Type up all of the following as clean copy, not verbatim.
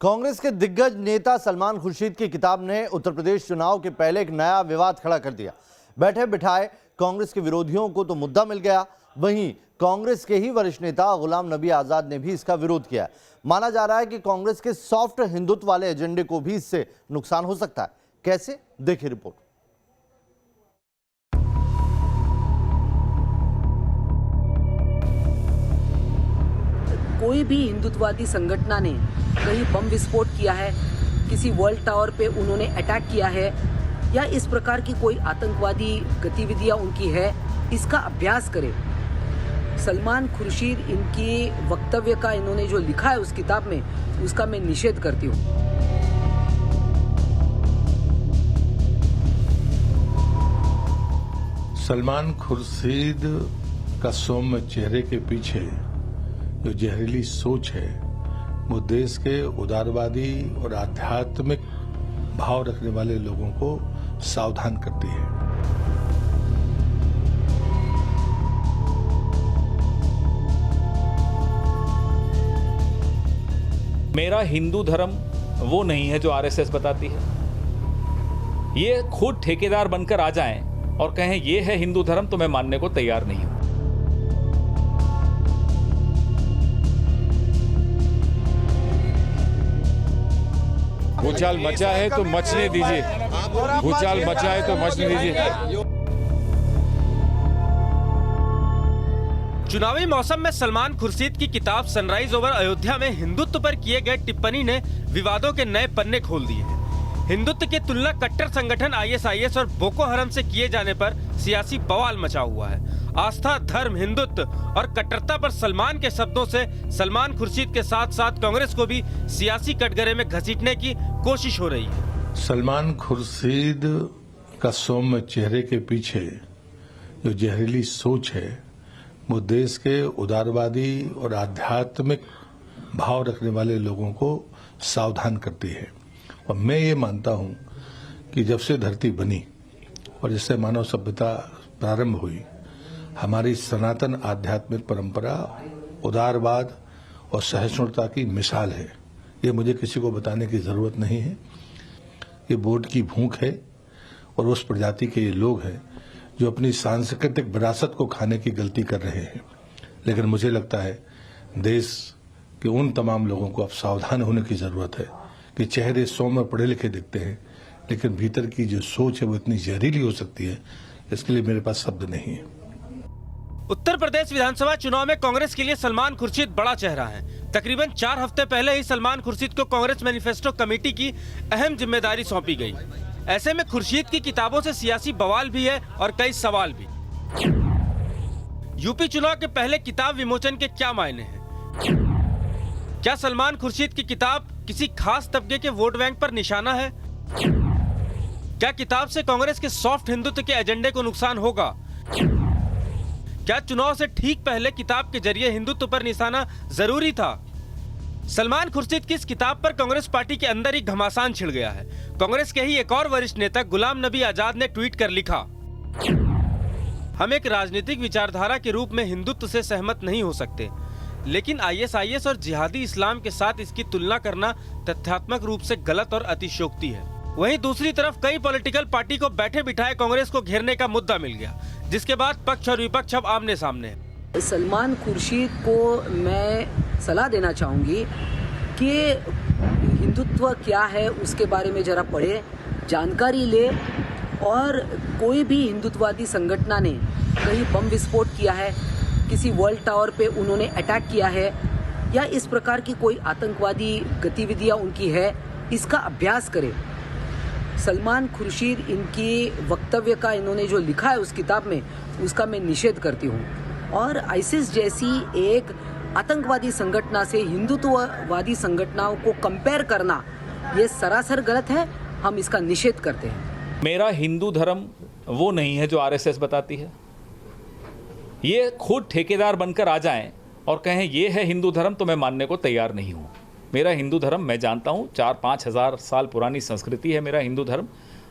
कांग्रेस के दिग्गज नेता सलमान खुर्शीद की किताब ने उत्तर प्रदेश चुनाव के पहले एक नया विवाद खड़ा कर दिया। बैठे बिठाए कांग्रेस के विरोधियों को तो मुद्दा मिल गया, वहीं कांग्रेस के ही वरिष्ठ नेता गुलाम नबी आजाद ने भी इसका विरोध किया। माना जा रहा है कि कांग्रेस के सॉफ्ट हिंदुत्व वाले एजेंडे को भी इससे नुकसान हो सकता है। कैसे, देखिए रिपोर्ट। कोई भी हिंदुत्ववादी संगठन ने कहीं बम विस्फोट किया है, किसी वर्ल्ड टावर पे उन्होंने अटैक किया है या इस प्रकार की कोई आतंकवादी गतिविधियां उनकी है, इसका अभ्यास करें। सलमान खुर्शीद इनकी वक्तव्य का इन्होंने जो लिखा है उस किताब में, उसका मैं निषेध करती हूँ। सलमान खुर्शीद का सौम्य चेहरे के पीछे जो जहरीली सोच है वो देश के उदारवादी और आध्यात्मिक भाव रखने वाले लोगों को सावधान करती है। मेरा हिंदू धर्म वो नहीं है जो आरएसएस बताती है। ये खुद ठेकेदार बनकर आ जाएं और कहें ये है हिंदू धर्म, तो मैं मानने को तैयार नहीं हूं। भूचाल मचा है तो मचने दीजिए, भूचाल मचा है तो मचने दीजिए। चुनावी मौसम में सलमान खुर्शीद की किताब सनराइज ओवर अयोध्या में हिंदुत्व पर किए गए टिप्पणी ने विवादों के नए पन्ने खोल दिए हैं। हिंदुत्व की तुलना कट्टर संगठन आईएसआईएस और बोको हरम से किए जाने पर सियासी बवाल मचा हुआ है। आस्था, धर्म, हिंदुत्व और कट्टरता पर सलमान के शब्दों से सलमान खुर्शीद के साथ साथ कांग्रेस को भी सियासी कटघरे में घसीटने की कोशिश हो रही है। सलमान खुर्शीद का सौम्य चेहरे के पीछे जो जहरीली सोच है वो देश के उदारवादी और आध्यात्मिक भाव रखने वाले लोगों को सावधान करती है। और मैं ये मानता हूं कि जब से धरती बनी और जिससे मानव सभ्यता प्रारंभ हुई, हमारी सनातन आध्यात्मिक परंपरा उदारवाद और सहिष्णुता की मिसाल है। ये मुझे किसी को बताने की जरूरत नहीं है। ये वोट की भूख है और उस प्रजाति के ये लोग हैं जो अपनी सांस्कृतिक विरासत को खाने की गलती कर रहे हैं। लेकिन मुझे लगता है देश के उन तमाम लोगों को अब सावधान होने की जरूरत है कि चेहरे सौम्य पढ़े लिखे दिखते हैं, लेकिन भीतर की जो सोच है वो इतनी जहरीली हो सकती है, इसके लिए मेरे पास शब्द नहीं है। उत्तर प्रदेश विधानसभा चुनाव में कांग्रेस के लिए सलमान खुर्शीद बड़ा चेहरा है। तकरीबन 4 हफ्ते पहले ही सलमान खुर्शीद को कांग्रेस मैनिफेस्टो कमेटी की अहम जिम्मेदारी सौंपी गई। ऐसे में खुर्शीद की किताबों से सियासी बवाल भी है और कई सवाल भी। यूपी चुनाव के पहले किताब विमोचन के क्या मायने हैं? क्या सलमान खुर्शीद की किताब किसी खास तबके के वोट बैंक पर निशाना है? क्या किताब से कांग्रेस के सॉफ्ट हिंदुत्व के एजेंडे को नुकसान होगा? क्या चुनाव से ठीक पहले किताब के जरिए हिंदुत्व पर निशाना जरूरी था? सलमान खुर्शीद की इस किताब पर कांग्रेस पार्टी के अंदर ही घमासान छिड़ गया है। कांग्रेस के ही एक और वरिष्ठ नेता गुलाम नबी आजाद ने ट्वीट कर लिखा, हम एक राजनीतिक विचारधारा के रूप में हिंदुत्व से सहमत नहीं हो सकते, लेकिन आईएसआईएस और जिहादी इस्लाम के साथ इसकी तुलना करना तथ्यात्मक रूप से गलत और अतिशयोक्ति है। वहीं दूसरी तरफ कई पॉलिटिकल पार्टी को बैठे बिठाए कांग्रेस को घेरने का मुद्दा मिल गया, जिसके बाद पक्ष और विपक्ष अब आमने सामने है। सलमान खुर्शीद को मैं सलाह देना चाहूँगी कि हिंदुत्व क्या है उसके बारे में जरा पढ़े, जानकारी ले, और कोई भी हिंदुत्ववादी संगठन ने कहीं बम विस्फोट किया है, किसी वर्ल्ड टावर पे उन्होंने अटैक किया है या इस प्रकार की कोई आतंकवादी गतिविधियां उनकी है, इसका अभ्यास करें। सलमान खुर्शीद इनकी वक्तव्य का इन्होंने जो लिखा है उस किताब में, उसका मैं निषेध करती हूँ। और आईसिस जैसी एक आतंकवादी संगठन से हिंदुत्ववादी संगठनों को कंपेयर करना ये सरासर गलत है। हम इसका निषेध करते हैं। मेरा हिंदू धर्म वो नहीं है जो आरएसएस बताती है। ये खुद ठेकेदार बनकर आ जाएं और कहें ये है हिंदू धर्म, तो मैं मानने को तैयार नहीं हूँ। मेरा हिंदू धर्म, मैं जानता हूँ 4-5 हज़ार साल पुरानी संस्कृति है मेरा हिंदू धर्म,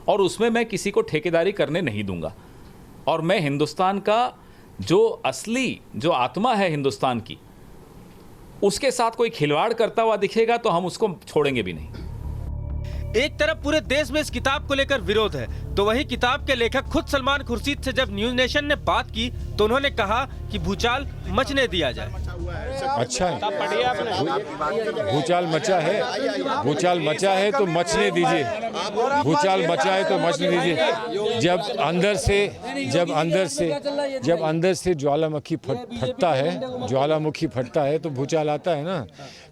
और उसमें मैं किसी को ठेकेदारी करने नहीं दूंगा। और मैं हिंदुस्तान का जो असली जो आत्मा है हिंदुस्तान की, उसके साथ कोई खिलवाड़ करता हुआ दिखेगा तो हम उसको छोड़ेंगे भी नहीं। एक तरफ पूरे देश में इस किताब को लेकर विरोध है, तो वही किताब के लेखक खुद सलमान खुर्शीद से जब न्यूज नेशन ने बात की तो उन्होंने कहा कि भूचाल मचने दिया जाए। अच्छा है, भूचाल मचा है, भूचाल मचा है तो मचने दीजिए, भूचाल मचा है तो मचने दीजिए। जब अंदर से ज्वालामुखी फटता है, ज्वालामुखी फटता है तो भूचाल आता है ना।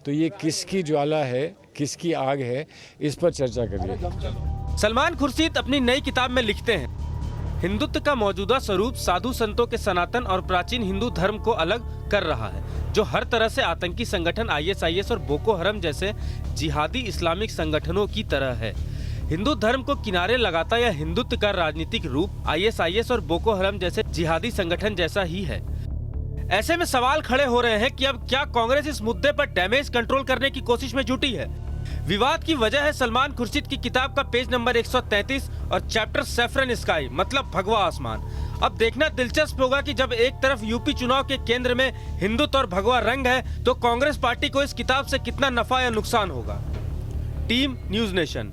तो ये किसकी ज्वाला है, किसकी आग है, इस पर चर्चा करिए। सलमान खुर्शीद अपनी नई किताब में लिखते हैं, हिंदुत्व का मौजूदा स्वरूप साधु संतों के सनातन और प्राचीन हिंदू धर्म को अलग कर रहा है, जो हर तरह से आतंकी संगठन ISIS और बोको हरम जैसे जिहादी इस्लामिक संगठनों की तरह है। हिंदू धर्म को किनारे लगाता यह हिंदुत्व का राजनीतिक रूप ISIS और बोको हरम जैसे जिहादी संगठन जैसा ही है। ऐसे में सवाल खड़े हो रहे हैं कि अब क्या कांग्रेस इस मुद्दे पर डैमेज कंट्रोल करने की कोशिश में जुटी है। विवाद की वजह है सलमान खुर्शीद की किताब का पेज नंबर 133 और चैप्टर सैफरन स्काई, मतलब भगवा आसमान। अब देखना दिलचस्प होगा कि जब एक तरफ यूपी चुनाव के केंद्र में हिंदुत्व और भगवा रंग है, तो कांग्रेस पार्टी को इस किताब से कितना नफा या नुकसान होगा। Team news nation.